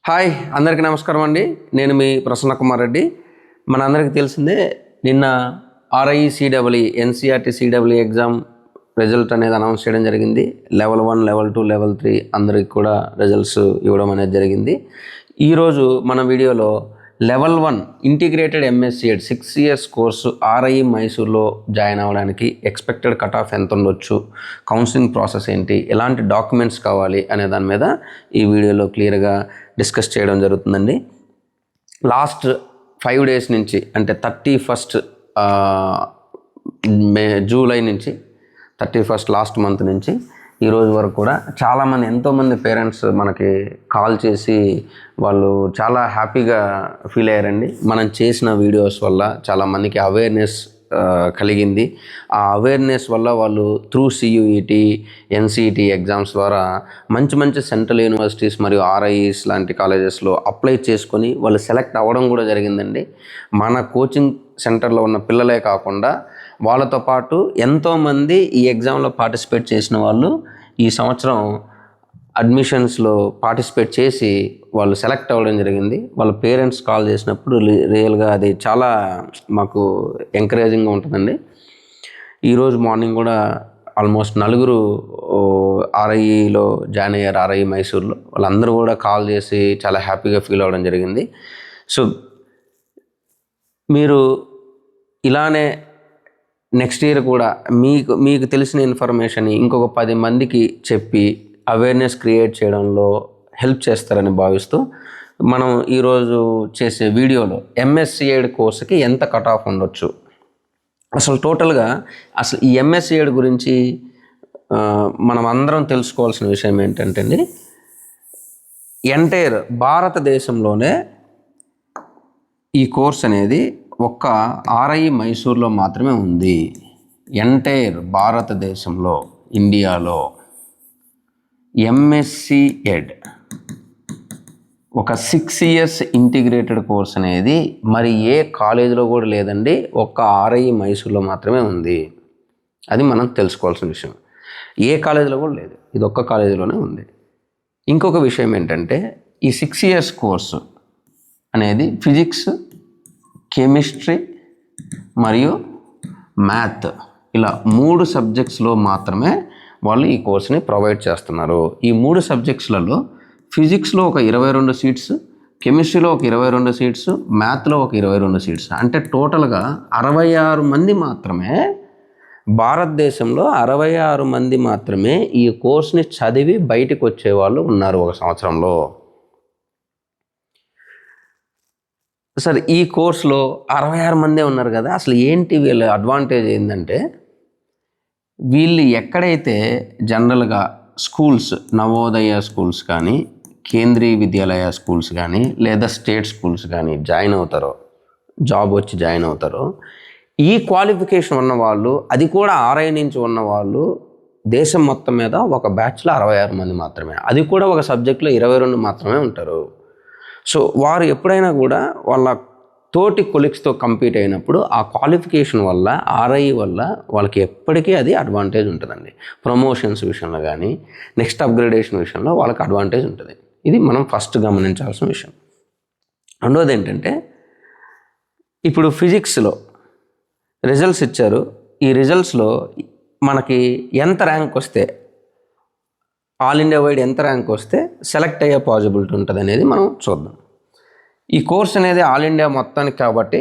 Hi అందరికీ నమస్కారం అండి. నేను మీ ప్రసన్న కుమార్ రెడ్డి. మనందరికీ తెలిసిందే, నిన్న RICEE NCERT CEE exam result అనేది అనౌన్స్ చేయడం జరిగింది. లెవెల్ 1, లెవెల్ 2, లెవెల్ 3 అందరికి కూడా రిజల్ట్స్ ఇవ్వడం అనేది జరిగింది. ఈరోజు మన వీడియోలో level 1 integrated MSc 6 years course RI మైసూర్లో జాయిన్ అవ్వడానికి ఎక్స్పెక్టెడ్ కట్ ఆఫ్ ఎంత ఉండొచ్చు, కౌన్సిలింగ్ ప్రాసెస్ ఏంటి, ఎలాంటి డాక్యుమెంట్స్ కావాలి అనే దాని మీద ఈ వీడియోలో క్లియర్గా డిస్కస్ చేయడం జరుగుతుందండి. లాస్ట్ 5 days నుంచి అంటే 31st జూలై నుంచి 31st లాస్ట్ మంత్ నుంచి ఈరోజు వరకు కూడా చాలామంది ఎంతోమంది పేరెంట్స్ మనకి కాల్ చేసి వాళ్ళు చాలా హ్యాపీగా ఫీల్ అయ్యారండి. మనం చేసిన వీడియోస్ వల్ల చాలామందికి అవేర్నెస్ కలిగింది. ఆ అవేర్నెస్ వల్ల వాళ్ళు త్రూ CUET NCET ఎగ్జామ్స్ ద్వారా మంచి సెంట్రల్ యూనివర్సిటీస్ మరియు RIs లాంటి కాలేజెస్లో అప్లై చేసుకొని వాళ్ళు సెలెక్ట్ అవ్వడం కూడా జరిగిందండి. మన కోచింగ్ సెంటర్లో ఉన్న పిల్లలే కాకుండా వాళ్ళతో పాటు ఎంతోమంది ఈ ఎగ్జామ్లో పార్టిసిపేట్ చేసిన వాళ్ళు ఈ సంవత్సరం అడ్మిషన్స్లో పార్టిసిపేట్ చేసి వాళ్ళు సెలెక్ట్ అవ్వడం జరిగింది. వాళ్ళ పేరెంట్స్ కాల్ చేసినప్పుడు రియల్గా అది చాలా మాకు ఎంకరేజింగ్గా ఉంటుందండి. ఈరోజు మార్నింగ్ కూడా ఆల్మోస్ట్ 4 RIలో జాయిన్ అయ్యారు. RI మైసూర్లో వాళ్ళందరూ కూడా కాల్ చేసి చాలా హ్యాపీగా ఫీల్ అవ్వడం జరిగింది. సో మీరు ఇలానే నెక్స్ట్ ఇయర్ కూడా మీకు తెలిసిన ఇన్ఫర్మేషన్ ఇంకొక 10 మందికి చెప్పి అవేర్నెస్ క్రియేట్ చేయడంలో హెల్ప్ చేస్తారని భావిస్తూ మనం ఈరోజు చేసే వీడియోలో MSc కోర్సుకి ఎంత కట్ ఆఫ్ ఉండొచ్చు, అసలు టోటల్గా అసలు ఈ MSc గురించి మనం అందరం తెలుసుకోవాల్సిన విషయం ఏంటంటే అండి, ఎంటైర్ భారతదేశంలోనే ఈ కోర్స్ అనేది ఒక్క RI మైసూర్లో మాత్రమే ఉంది. ఎంటైర్ భారతదేశంలో, ఇండియాలో MSc ఒక 6 years ఇంటిగ్రేటెడ్ కోర్స్ అనేది మరి ఏ కాలేజీలో కూడా లేదండి. ఒక్క RI మైసూర్లో మాత్రమే ఉంది. అది మనం తెలుసుకోవాల్సిన విషయం. ఏ కాలేజీలో కూడా లేదు, ఇది ఒక్క కాలేజీలోనే ఉంది. ఇంకొక విషయం ఏంటంటే, ఈ 6 years కోర్సు అనేది ఫిజిక్స్, కెమిస్ట్రీ మరియు మ్యాథ్ ఇలా 3 సబ్జెక్ట్స్లో మాత్రమే వాళ్ళు ఈ కోర్సుని ప్రొవైడ్ చేస్తున్నారు. ఈ 3 సబ్జెక్ట్స్లలో ఫిజిక్స్లో ఒక 22 సీట్స్, కెమిస్ట్రీలో ఒక 22 సీట్స్, మ్యాథ్లో ఒక 22 సీట్స్, అంటే టోటల్గా 66 మంది మాత్రమే, భారతదేశంలో 66 మంది మాత్రమే ఈ కోర్సుని చదివి బయటకు వచ్చేవాళ్ళు ఉన్నారు ఒక సంవత్సరంలో. సార్, ఈ కోర్సులో 66 మందే ఉన్నారు కదా, అసలు ఏంటి వీళ్ళ అడ్వాంటేజ్ ఏంటంటే, వీళ్ళు ఎక్కడైతే జనరల్గా స్కూల్స్, నవోదయ స్కూల్స్ కానీ, కేంద్రీయ విద్యాలయ స్కూల్స్ కానీ, లేదా స్టేట్ స్కూల్స్ కానీ జాయిన్ అవుతారో, జాబ్ వచ్చి జాయిన్ అవుతారో, ఈ క్వాలిఫికేషన్ ఉన్నవాళ్ళు, అది కూడా RI నుంచి ఉన్నవాళ్ళు దేశం మొత్తం మీద ఒక బ్యాచ్లో 66 మంది మాత్రమే, అది కూడా ఒక సబ్జెక్ట్లో 22 మాత్రమే ఉంటారు. సో వారు ఎప్పుడైనా కూడా వాళ్ళ తోటి కొలీగ్స్తో కంపీట్ అయినప్పుడు ఆ క్వాలిఫికేషన్ వల్ల, RI వల్ల వాళ్ళకి ఎప్పటికీ అది అడ్వాంటేజ్ ఉంటుందండి. ప్రమోషన్స్ విషయంలో కానీ, నెక్స్ట్ అప్గ్రేడేషన్ విషయంలో వాళ్ళకి అడ్వాంటేజ్ ఉంటుంది. ఇది మనం ఫస్ట్ గమనించాల్సిన విషయం. రెండోది ఏంటంటే, ఇప్పుడు ఫిజిక్స్లో రిజల్ట్స్ ఇచ్చారు. ఈ రిజల్ట్స్లో మనకి ఎంత ర్యాంక్ వస్తే, ఆల్ ఇండియా వైడ్ ఎంత ర్యాంక్ వస్తే సెలెక్ట్ అయ్యే పాసిబిలిటీ ఉంటుంది అనేది మనం చూద్దాం. ఈ కోర్స్ అనేది ఆల్ ఇండియా మొత్తానికి కాబట్టి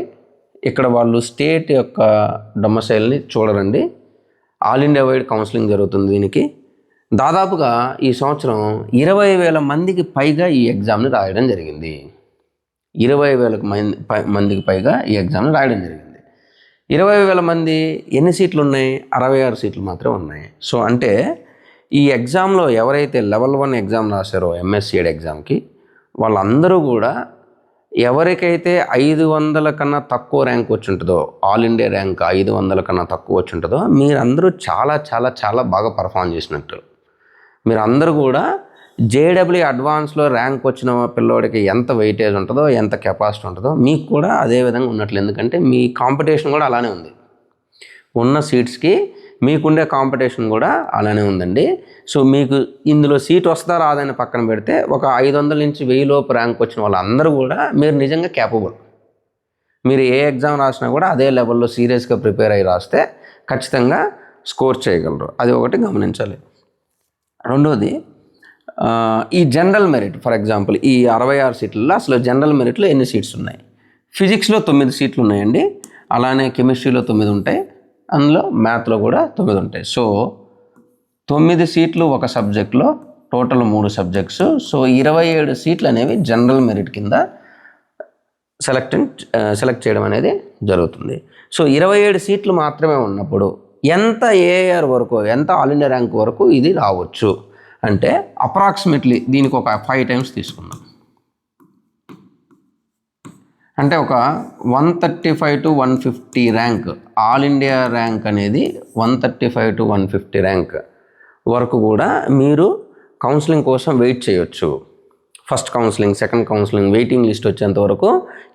ఇక్కడ వాళ్ళు స్టేట్ యొక్క డొమసైల్ని చూడరండి. ఆల్ ఇండియా వైడ్ కౌన్సిలింగ్ జరుగుతుంది. దీనికి దాదాపుగా ఈ సంవత్సరం 20,000 మందికి పైగా ఈ ఎగ్జామ్ని రాయడం జరిగింది. 20,000 మందికి పైగా ఈ ఎగ్జామ్ని రాయడం జరిగింది. 20,000 మంది ఎన్ని సీట్లు ఉన్నాయి? 66 సీట్లు మాత్రమే ఉన్నాయి. సో అంటే ఈ ఎగ్జామ్లో ఎవరైతే లెవెల్ 1 ఎగ్జామ్ రాశారో MSc ఎగ్జామ్కి, వాళ్ళందరూ కూడా ఎవరికైతే 500 కన్నా తక్కువ ర్యాంక్ వచ్చి ఉంటుందో, ఆల్ ఇండియా ర్యాంక్ 500 కన్నా తక్కువ వచ్చి ఉంటుందో, మీరందరూ చాలా చాలా చాలా బాగా పర్ఫామ్ చేసినట్టు. మీరందరూ కూడా JEE అడ్వాన్స్లో ర్యాంక్ వచ్చిన పిల్లోడికి ఎంత వెయిటేజ్ ఉంటుందో, ఎంత కెపాసిటీ ఉంటుందో మీకు కూడా అదే విధంగా ఉన్నట్లు. ఎందుకంటే మీ కాంపిటీషన్ కూడా అలానే ఉంది. ఉన్న సీట్స్కి మీకుండే కాంపిటీషన్ కూడా అలానే ఉందండి. సో మీకు ఇందులో సీట్ వస్తుందా రాదని పక్కన పెడితే ఒక 500 నుంచి 1000 లోపు ర్యాంక్ వచ్చిన వాళ్ళందరూ కూడా మీరు నిజంగా క్యాపబుల్. మీరు ఏ ఎగ్జామ్ రాసినా కూడా అదే లెవెల్లో సీరియస్గా ప్రిపేర్ అయ్యి రాస్తే ఖచ్చితంగా స్కోర్ చేయగలరు. అది ఒకటి గమనించాలి. రెండోది, ఈ జనరల్ మెరిట్, ఫర్ ఎగ్జాంపుల్ ఈ 66 సీట్లలో అసలు జనరల్ మెరిట్లో ఎన్ని సీట్స్ ఉన్నాయి? ఫిజిక్స్లో 9 సీట్లు ఉన్నాయండి, అలానే కెమిస్ట్రీలో 9 ఉంటాయి, అందులో మ్యాథ్లో కూడా 9 ఉంటాయి. సో 9 సీట్లు ఒక సబ్జెక్ట్లో, టోటల్ 3 సబ్జెక్ట్స్. సో 27 సీట్లు అనేవి జనరల్ మెరిట్ కింద సెలెక్ట్ చేయడం అనేది జరుగుతుంది. సో 27 సీట్లు మాత్రమే ఉన్నప్పుడు ఎంత ఏఆర్ వరకు, ఎంత ఆల్ ఇండియా ర్యాంక్ వరకు ఇది రావచ్చు అంటే అప్రాక్సిమేట్లీ దీనికి ఒక 5 టైమ్స్ తీసుకుందాం. అంటే ఒక 135 to 150 rank, all India rank అనేది 135 to 150 ర్యాంక్ వరకు కూడా మీరు కౌన్సిలింగ్ కోసం వెయిట్ చేయొచ్చు. First counselling, second counselling, waiting list వచ్చేంత వరకు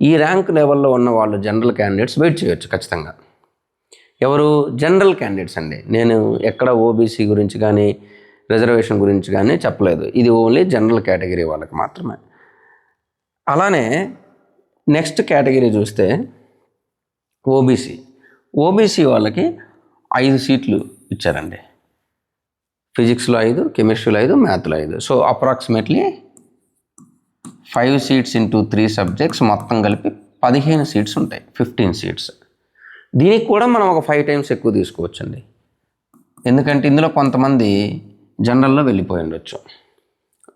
ఈ ర్యాంక్ లెవెల్లో ఉన్న వాళ్ళు జనరల్ క్యాండిడేట్స్ వెయిట్ చేయొచ్చు ఖచ్చితంగా. ఎవరు? జనరల్ క్యాండిడేట్స్ అండి. నేను ఎక్కడ ఓబీసీ గురించి కానీ రిజర్వేషన్ గురించి కానీ చెప్పలేదు, ఇది ఓన్లీ జనరల్ కేటగిరీ వాళ్ళకి మాత్రమే. అలానే నెక్స్ట్ కేటగిరీ చూస్తే ఓబీసీ వాళ్ళకి 5 సీట్లు ఇచ్చారండి. ఫిజిక్స్లో 5, కెమిస్ట్రీలో 5, మ్యాథ్లో 5. So approximately 5 seats into 3 subjects మొత్తం కలిపి 15 సీట్స్ ఉంటాయి, 15 సీట్స్. దీనికి కూడా మనం ఒక 5 టైమ్స్ ఎక్కువ తీసుకోవచ్చండి. ఎందుకంటే ఇందులో కొంతమంది జనరల్లో వెళ్ళిపోయి ఉండొచ్చు,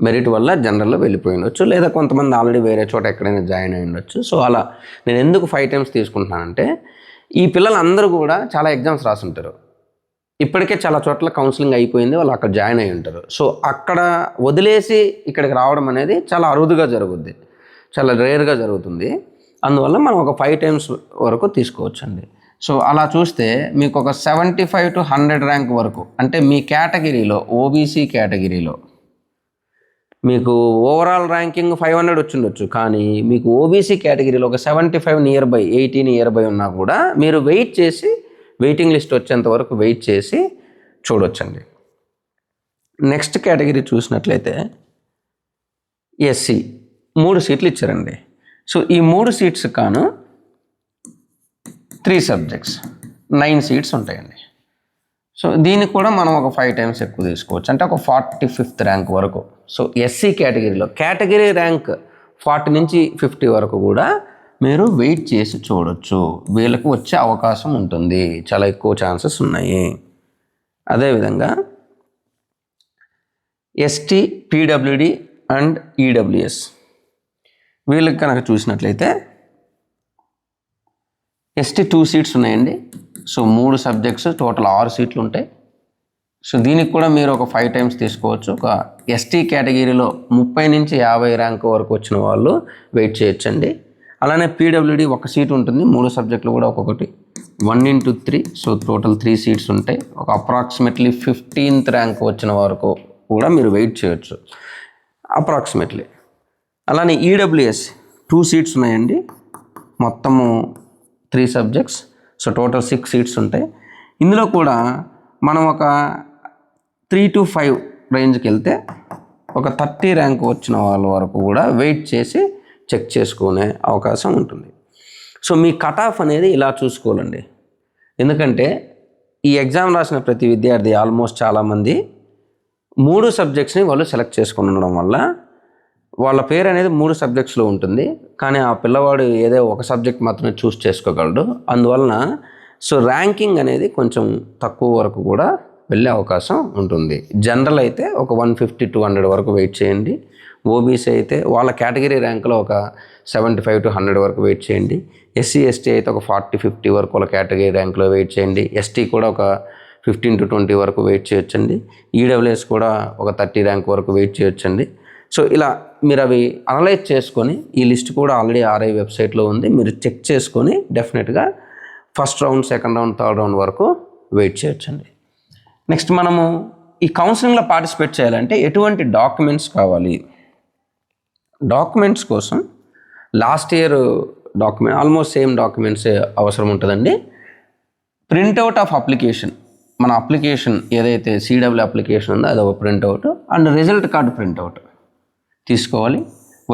మెరిట్ వల్ల జనరల్లో వెళ్ళిపోయి ఉండొచ్చు, లేదా కొంతమంది ఆల్రెడీ వేరే చోట ఎక్కడైనా జాయిన్ అయి ఉండొచ్చు. సో అలా నేను ఎందుకు 5 టైమ్స్ తీసుకుంటున్నానంటే ఈ పిల్లలందరూ కూడా చాలా ఎగ్జామ్స్ రాసుంటారు, ఇప్పటికే చాలా చోట్ల కౌన్సిలింగ్ అయిపోయింది, వాళ్ళు అక్కడ జాయిన్ అయి ఉంటారు. సో అక్కడ వదిలేసి ఇక్కడికి రావడం అనేది చాలా అరుదుగా జరుగుద్ది, చాలా రేర్గా జరుగుతుంది. అందువల్ల మనం ఒక 5 టైమ్స్ వరకు తీసుకోవచ్చండి. సో అలా చూస్తే మీకు ఒక 75 to 100 ర్యాంక్ వరకు, అంటే మీ కేటగిరీలో, ఓబీసీ కేటగిరీలో మీకు ఓవరాల్ ర్యాంకింగ్ 500 వచ్చిండొచ్చు, కానీ మీకు ఓబీసీ కేటగిరీలో ఒక 75 నియర్ బై, 80 నియర్ బై ఉన్నా కూడా మీరు వెయిట్ చేసి, వెయిటింగ్ లిస్ట్ వచ్చేంత వరకు వెయిట్ చేసి చూడొచ్చండి. నెక్స్ట్ కేటగిరీ చూసినట్లయితే ఎస్సీ 3 సీట్లు ఇచ్చారండి. సో ఈ 3 సీట్స్ కాను 3 సబ్జెక్ట్స్ 9 సీట్స్ ఉంటాయండి. సో దీనికి కూడా మనం ఒక 5 టైమ్స్ ఎక్కువ తీసుకోవచ్చు, అంటే ఒక 45th ర్యాంక్ వరకు. సో ఎస్సీ కేటగిరీలో కేటగిరీ ర్యాంక్ 40 నుంచి 50 వరకు కూడా మీరు వెయిట్ చేసి చూడొచ్చు, వీళ్ళకు వచ్చే అవకాశం ఉంటుంది, చాలా ఎక్కువ ఛాన్సెస్ ఉన్నాయి. అదేవిధంగా ఎస్టీ, పీడబ్ల్యూడి అండ్ ఈడబ్ల్యూఎస్ వీళ్ళకి కనుక చూసినట్లయితే ఎస్టీ 2 సీట్స్ ఉన్నాయండి. సో 3 సబ్జెక్ట్స్, టోటల్ 6 సీట్లు ఉంటాయి. సో దీనికి కూడా మీరు ఒక 5 టైమ్స్ తీసుకోవచ్చు. ఒక ఎస్టీ కేటగిరీలో 30 నుంచి 50 ర్యాంక్ వరకు వచ్చిన వాళ్ళు వెయిట్ చేయొచ్చండి. అలానే పీడబ్ల్యూడి 1 సీట్ ఉంటుంది, 3 సబ్జెక్టులు కూడా ఒక్కొక్కటి, 1 into 3. సో టోటల్ 3 సీట్స్ ఉంటాయి. ఒక అప్రాక్సిమేట్లీ 15th ర్యాంక్ వచ్చిన వరకు కూడా మీరు వెయిట్ చేయొచ్చు అప్రాక్సిమేట్లీ. అలానే ఈడబ్ల్యూఎస్ 2 సీట్స్ ఉన్నాయండి, మొత్తము 3 సబ్జెక్ట్స్. సో టోటల్ 6 సీట్స్ ఉంటాయి. ఇందులో కూడా మనం ఒక 3 to 5 రేంజ్కి వెళ్తే ఒక 30 ర్యాంక్ వచ్చిన వాళ్ళ వరకు కూడా వెయిట్ చేసి చెక్ చేసుకునే అవకాశం ఉంటుంది. సో మీ కట్ ఆఫ్ అనేది ఇలా చూసుకోవాలండి. ఎందుకంటే ఈ ఎగ్జామ్ రాసిన ప్రతి విద్యార్థి ఆల్మోస్ట్ చాలామంది 3 సబ్జెక్ట్స్ని వాళ్ళు సెలెక్ట్ చేసుకుని ఉండడం వల్ల వాళ్ళ పేరు అనేది 3 సబ్జెక్ట్స్లో ఉంటుంది, కానీ ఆ పిల్లవాడు ఏదో ఒక సబ్జెక్ట్ మాత్రమే చూస్ చేసుకోగలడు. అందువలన సో ర్యాంకింగ్ అనేది కొంచెం తక్కువ వరకు కూడా వెళ్ళే అవకాశం ఉంటుంది. జనరల్ అయితే ఒక 150 to 100 వరకు వెయిట్ చేయండి. ఓబీసీ అయితే వాళ్ళ కేటగిరీ ర్యాంకులో ఒక 75 to 100 వరకు వెయిట్ చేయండి. ఎస్సీ ఎస్టీ అయితే ఒక 40-50 వరకు వాళ్ళ కేటగిరీ ర్యాంకులో వెయిట్ చేయండి. ఎస్టీ కూడా ఒక 15 to 20 వరకు వెయిట్ చేయొచ్చండి. ఈడబ్ల్యూఎస్ కూడా ఒక 30 ర్యాంక్ వరకు వెయిట్ చేయొచ్చండి. సో ఇలా మీరు అవి అనలైజ్ చేసుకొని, ఈ లిస్ట్ కూడా ఆల్రెడీ ఆర్ఐ వెబ్సైట్లో ఉంది, మీరు చెక్ చేసుకొని డెఫినెట్గా first round, second round, third round వరకు వెయిట్ చేయొచ్చండి. నెక్స్ట్ మనము ఈ కౌన్సిలింగ్లో పార్టిసిపేట్ చేయాలంటే ఎటువంటి డాక్యుమెంట్స్ కావాలి? డాక్యుమెంట్స్ కోసం last year almost same documents అవసరం ఉంటుందండి. ప్రింట్అవుట్ ఆఫ్ అప్లికేషన్ మన అప్లికేషన్ ఏదైతే సిడబ్ల్యూ అప్లికేషన్ ఉందో అది ఒక printout and result card printout తీసుకోవాలి.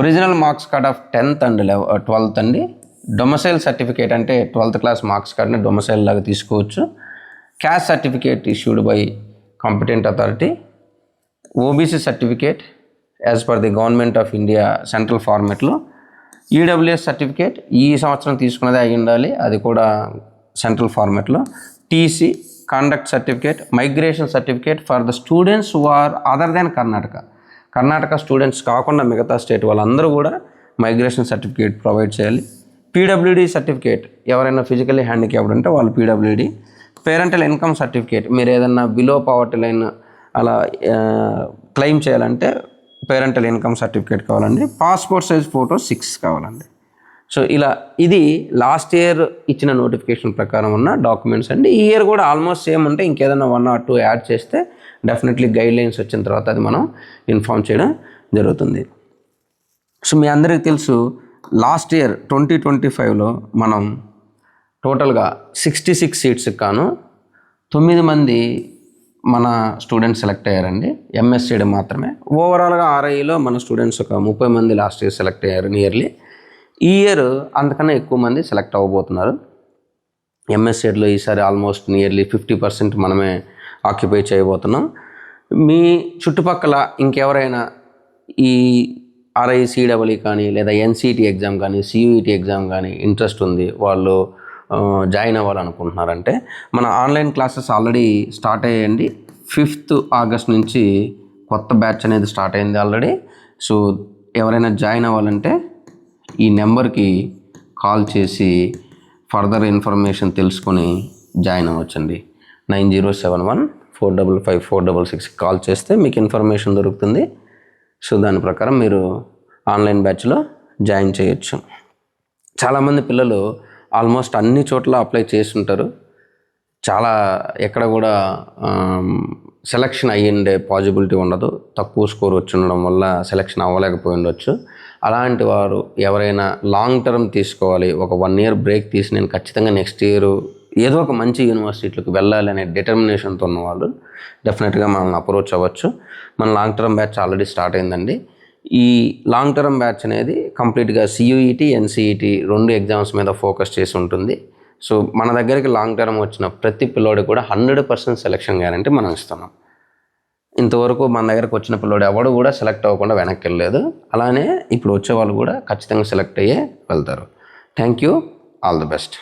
Original marks card of 10th and 12th అండి. డొమసైల్ సర్టిఫికేట్ అంటే 12th క్లాస్ మార్క్స్ కార్డ్ని డొమసైల్ లాగా తీసుకోవచ్చు. Caste certificate issued by competent authority. OBC certificate as per the government of India central ఫార్మెట్లో. EWS certificate ఈ సంవత్సరం తీసుకున్నదే అయి ఉండాలి, అది కూడా సెంట్రల్ ఫార్మెట్లో. TC, conduct certificate, migration certificate for the students who are other than Karnataka students కాకుండా మిగతా స్టేట్ వాళ్ళందరూ కూడా మైగ్రేషన్ సర్టిఫికేట్ ప్రొవైడ్ చేయాలి. పీడబ్ల్యూడీ సర్టిఫికేట్, ఎవరైనా ఫిజికల్లీ హ్యాండిక్యాప్డ్ ఉంటే వాళ్ళు పీడబ్ల్యూడీ. పేరెంటల్ ఇన్కమ్ సర్టిఫికేట్, మీరు ఏదన్నా బిలో పవర్టీ లైన్ అలా క్లెయిమ్ చేయాలంటే పేరెంటల్ ఇన్కమ్ సర్టిఫికేట్ కావాలండి. పాస్పోర్ట్ సైజ్ ఫోటో 6 కావాలండి. సో ఇలా ఇది లాస్ట్ ఇయర్ ఇచ్చిన నోటిఫికేషన్ ప్రకారం ఉన్న డాక్యుమెంట్స్ అండి. ఈ ఇయర్ కూడా ఆల్మోస్ట్ సేమ్ ఉంటే ఇంకేదైనా 1 or 2 యాడ్ చేస్తే డెఫినెట్లీ గైడ్ లైన్స్ వచ్చిన తర్వాత అది మనం ఇన్ఫార్మ్ చేయడం జరుగుతుంది. సో మీ అందరికీ తెలుసు లాస్ట్ ఇయర్ 2025లో మనం టోటల్గా 66 సీట్స్కి కాను 9 మంది మన స్టూడెంట్స్ సెలెక్ట్ అయ్యారండి. ఎంఎస్సీడ్ మాత్రమే. ఓవరాల్గా ఆర్ఐలో మన స్టూడెంట్స్ ఒక 30 మంది లాస్ట్ ఇయర్ సెలెక్ట్ అయ్యారు నియర్లీ. ఈ ఇయర్ అంతకన్నా ఎక్కువ మంది సెలెక్ట్ అవ్వబోతున్నారు. ఎంఎస్సీడ్లో ఈసారి ఆల్మోస్ట్ నియర్లీ 50% మనమే ఆక్యుపై చేయబోతున్నాం. మీ చుట్టుపక్కల ఇంకెవరైనా ఈ ఆర్ఐ సిడబ్ల్యూ కానీ లేదా ఎన్సిటి ఎగ్జామ్ కానీ సియూఈటీ ఎగ్జామ్ కానీ ఇంట్రెస్ట్ ఉంది, వాళ్ళు జాయిన్ అవ్వాలనుకుంటున్నారంటే మన ఆన్లైన్ క్లాసెస్ ఆల్రెడీ స్టార్ట్ అయ్యాయండి. 5th August నుంచి కొత్త బ్యాచ్ అనేది స్టార్ట్ అయింది ఆల్రెడీ. సో ఎవరైనా జాయిన్ అవ్వాలంటే ఈ నెంబర్కి కాల్ చేసి ఫర్దర్ ఇన్ఫర్మేషన్ తెలుసుకొని జాయిన్ అవ్వచ్చండి. 9071455466 కాల్ చేస్తే మీకు ఇన్ఫర్మేషన్ దొరుకుతుంది. సో దాని ప్రకారం మీరు ఆన్లైన్ బ్యాచ్లో జాయిన్ చేయొచ్చు. చాలామంది పిల్లలు ఆల్మోస్ట్ అన్ని చోట్ల అప్లై చేసి ఉంటారు. చాలా ఎక్కడ కూడా సెలక్షన్ అయ్యిండే పాజిబిలిటీ ఉండదు. తక్కువ స్కోర్ వచ్చి ఉండడం వల్ల సెలక్షన్ అవ్వలేకపోయి ఉండొచ్చు. అలాంటి వారు ఎవరైనా లాంగ్ టర్మ్ తీసుకోవాలి, ఒక 1 year బ్రేక్ తీసి నేను ఖచ్చితంగా నెక్స్ట్ ఇయర్ ఏదో ఒక మంచి యూనివర్సిటీలకు వెళ్ళాలి అనే డిటర్మినేషన్తో ఉన్నవాళ్ళు డెఫినెట్గా మనల్ని అప్రోచ్ అవ్వచ్చు. మన long term batch already start అయిందండి. ఈ లాంగ్ టర్మ్ బ్యాచ్ అనేది కంప్లీట్గా సియూఈటీ, ఎన్సిఈటీ 2 ఎగ్జామ్స్ మీద ఫోకస్ చేసి ఉంటుంది. సో మన దగ్గరికి లాంగ్ టర్మ్ వచ్చిన ప్రతి పిల్లోడికి కూడా 100% సెలక్షన్ గ్యారంటీ మనం ఇస్తున్నాం. ఇంతవరకు మన దగ్గరకు వచ్చిన పిల్లోడు ఎవడు కూడా సెలెక్ట్ అవ్వకుండా వెనక్కి వెళ్ళలేదు. అలానే ఇప్పుడు వచ్చే వాళ్ళు కూడా ఖచ్చితంగా సెలెక్ట్ అయ్యే వెళ్తారు. Thank you. All the best.